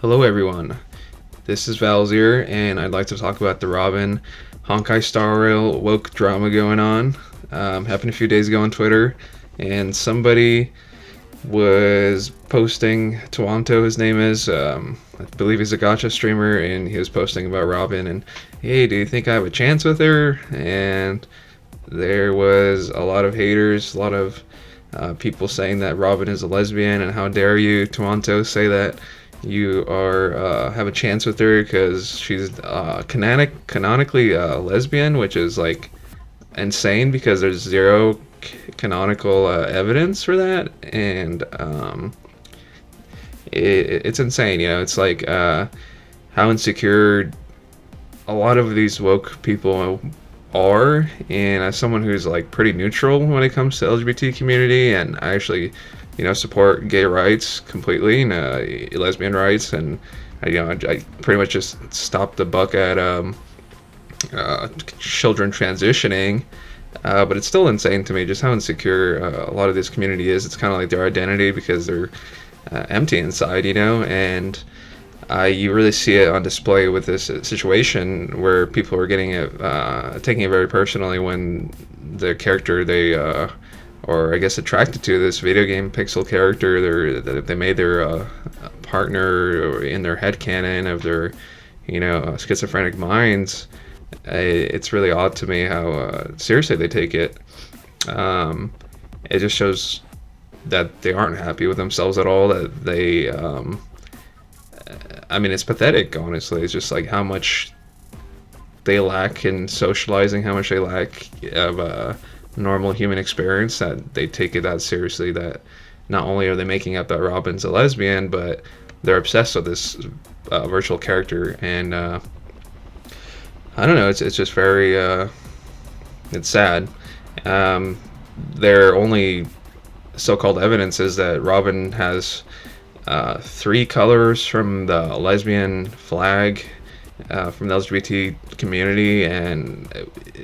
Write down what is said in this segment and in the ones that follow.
Hello, everyone. This is Valzir, and I'd like to talk about the Robin Honkai Star Rail woke drama going on. Happened a few days ago on Twitter, and somebody was posting, Tawanto, his name is, I believe he's a gacha streamer, and he was posting about Robin, and hey, do you think I have a chance with her? And there was a lot of haters, a lot of people saying that Robin is a lesbian, and how dare you, Tawanto, say that you are have a chance with her because she's canonically lesbian, which is like insane because there's zero canonical evidence for that, and it's insane. It's like how insecure a lot of these woke people are, and as someone who's like pretty neutral when it comes to LGBT community, and I actually support gay rights completely, and lesbian rights, and I pretty much just stopped the buck at children transitioning, but it's still insane to me just how insecure a lot of this community is. It's kind of like their identity because they're empty inside, and you really see it on display with this situation where people are getting it, taking it very personally when the character they, or I guess attracted to this video game pixel character, they made their partner in their headcanon of their, schizophrenic minds. It's really odd to me how seriously they take it. It just shows that they aren't happy with themselves at all, that they I mean, it's pathetic, honestly. It's just like how much they lack in socializing, how much they lack of a normal human experience, that they take it that seriously, that not only are they making up that Robin's a lesbian, but they're obsessed with this virtual character. And I don't know, it's just very, it's sad. Their only so-called evidence is that Robin has 3 colors from the lesbian flag, from the LGBT community, and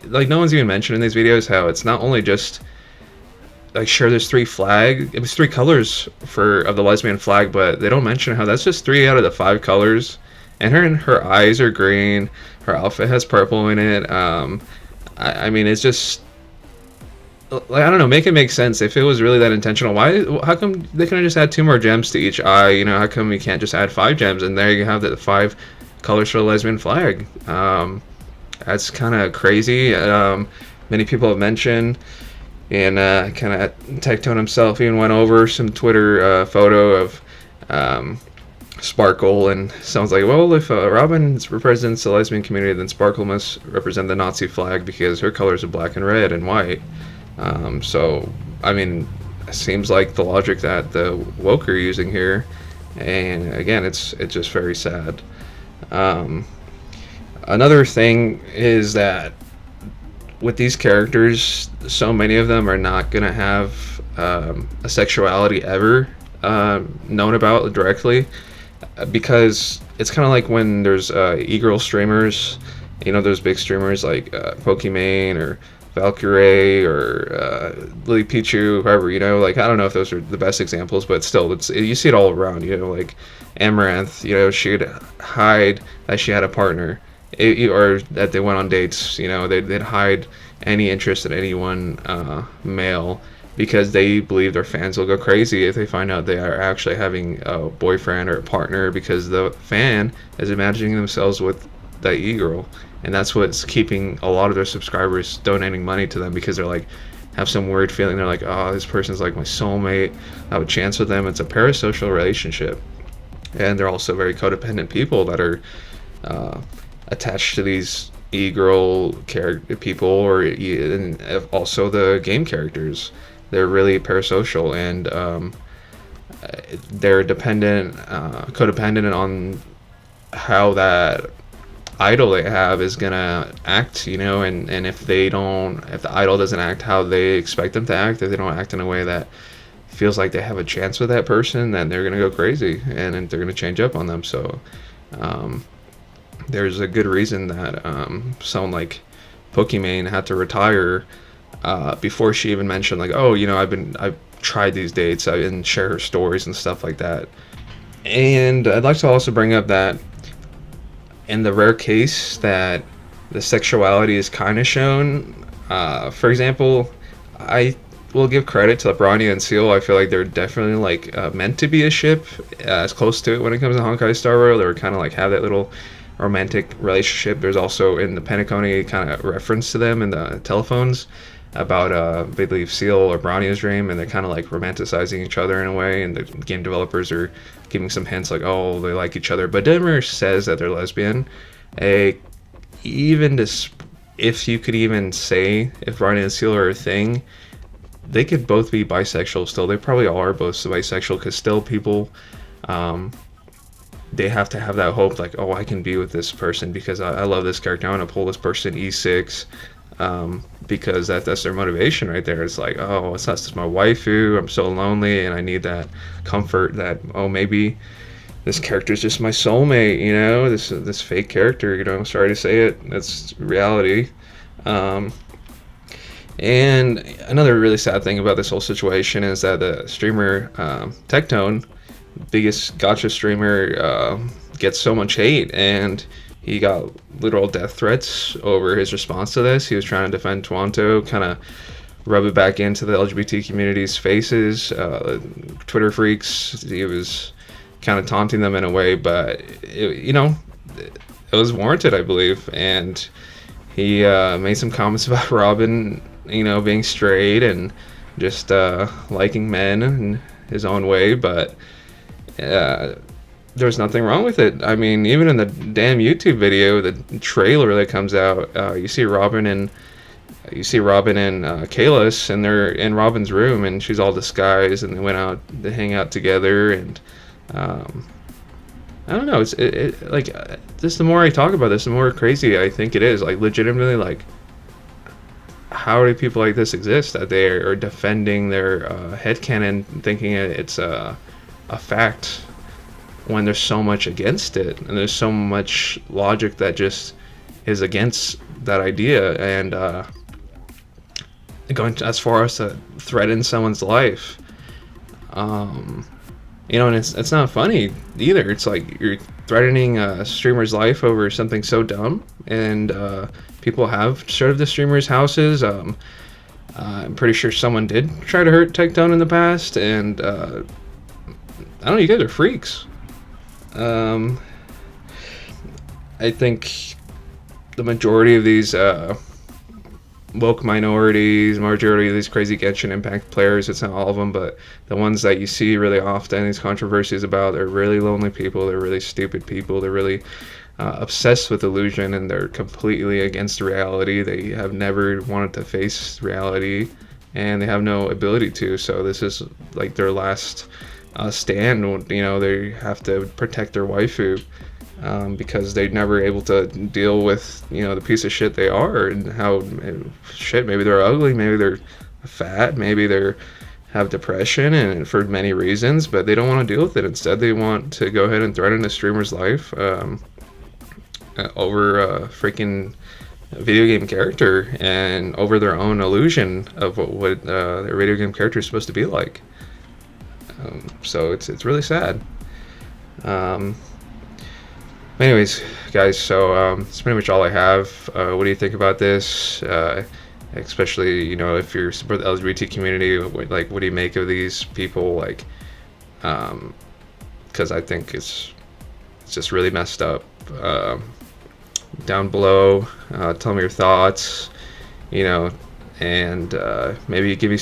like no one's even mentioned in these videos how it's not only just like, sure, there's 3 colors of the lesbian flag, but they don't mention how that's just 3 out of the 5 colors, and her eyes are green, her outfit has purple in it. I mean, it's just like, I don't know, make it make sense. If it was really that intentional, how come they couldn't just add 2 more gems to each eye? How come you can't just add 5 gems, and there you have the 5 colors for the lesbian flag? That's kind of crazy. Many people have mentioned, and kind of Tectone himself even went over some Twitter photo of Sparkle, and sounds like, well, if Robin represents the lesbian community, then Sparkle must represent the Nazi flag because her colors are black and red and white. So, I mean, it seems like the logic that the woke are using here, and again, it's just very sad. Another thing is that with these characters, so many of them are not going to have a sexuality ever known about directly, because it's kind of like when there's e-girl streamers, those big streamers like Pokimane or Valkyrie or Lily Pichu, whoever, like, I don't know if those are the best examples, but still, you see it all around, like Amaranth, she'd hide that she had a partner, or that they went on dates, they'd hide any interest in any one male, because they believe their fans will go crazy if they find out they are actually having a boyfriend or a partner, because the fan is imagining themselves with that e-girl, and that's what's keeping a lot of their subscribers donating money to them, because they're like, have some weird feeling, they're like, oh, this person's like my soulmate, I have a chance with them. It's a parasocial relationship, and they're also very codependent people that are attached to these e-girl character people, and also the game characters. They're really parasocial, and they're codependent on how that idol they have is gonna act, and if the idol doesn't act how they expect them to act, if they don't act in a way that feels like they have a chance with that person, then they're gonna go crazy, and they're gonna change up on them. So there's a good reason that someone like Pokimane had to retire before she even mentioned, like, oh, I've tried these dates, and share her stories and stuff like that. And I'd like to also bring up that in the rare case that the sexuality is kind of shown, for example, I will give credit to Bronny and Seal. I feel like they're definitely like meant to be a ship, as close to it when it comes to Honkai Star Rail. They were kind of like have that little romantic relationship. There's also in the Penacony kind of reference to them in the telephones about I believe Seal or Bronny's dream, and they're kind of like romanticizing each other in a way. And the game developers are giving some hints like, oh, they like each other, but never says that they're lesbian. A even if you could even say if Bronny and Seal are a thing, they could both be bisexual still. They probably are both bisexual because still people, um, they have to have that hope like, oh, I can be with this person because I love this character. I want to pull this person E6, because that's their motivation right there. It's like, oh, it's not just my waifu. I'm so lonely and I need that comfort that, oh, maybe this character is just my soulmate, this fake character, sorry to say it, that's reality. um, and another really sad thing about this whole situation is that the streamer, Tectone, biggest gotcha streamer, gets so much hate, and he got literal death threats over his response to this. He was trying to defend Toronto, kind of rub it back into the LGBT community's faces, Twitter freaks. He was kind of taunting them in a way, but it was warranted, I believe. And he made some comments about Robin, being straight and just liking men in his own way, but uh, there's nothing wrong with it. I mean, even in the damn YouTube video, the trailer that comes out, you see Robin and Kalis, and they're in Robin's room, and she's all disguised, and they went out to hang out together, and um, I don't know. Like just the more I talk about this, the more crazy I think it is. Like legitimately, like how do people like this exist that they are defending their headcanon, thinking it's a fact when there's so much against it, and there's so much logic that just is against that idea, and going as far as to threaten someone's life. Um, and it's not funny either. It's like you're threatening a streamer's life over something so dumb, and people have showed the streamers' houses. I'm pretty sure someone did try to hurt Tectone in the past, and I don't know. You guys are freaks. Um, I think the majority of these woke minorities, majority of these crazy Genshin Impact players, it's not all of them, but the ones that you see really often, these controversies about, they're really lonely people, they're really stupid people, they're really obsessed with illusion, and they're completely against reality. They have never wanted to face reality, and they have no ability to, so this is like their last stand. They have to protect their waifu, because they're never able to deal with the piece of shit they are, and how shit, maybe they're ugly, maybe they're fat, maybe they're have depression, and for many reasons, but they don't want to deal with it. Instead, they want to go ahead and threaten a streamer's life over a freaking video game character, and over their own illusion of what their video game character is supposed to be like. So it's really sad. Um, Anyways, guys, so that's pretty much all I have. What do you think about this? Especially, if you're support the LGBT community, what do you make of these people? Like, because I think it's just really messed up. Down below, tell me your thoughts. And maybe give me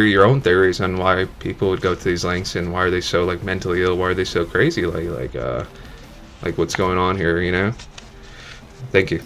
your own theories on why people would go to these lengths, and why are they so like mentally ill? Why are they so crazy? Like what's going on here? Thank you.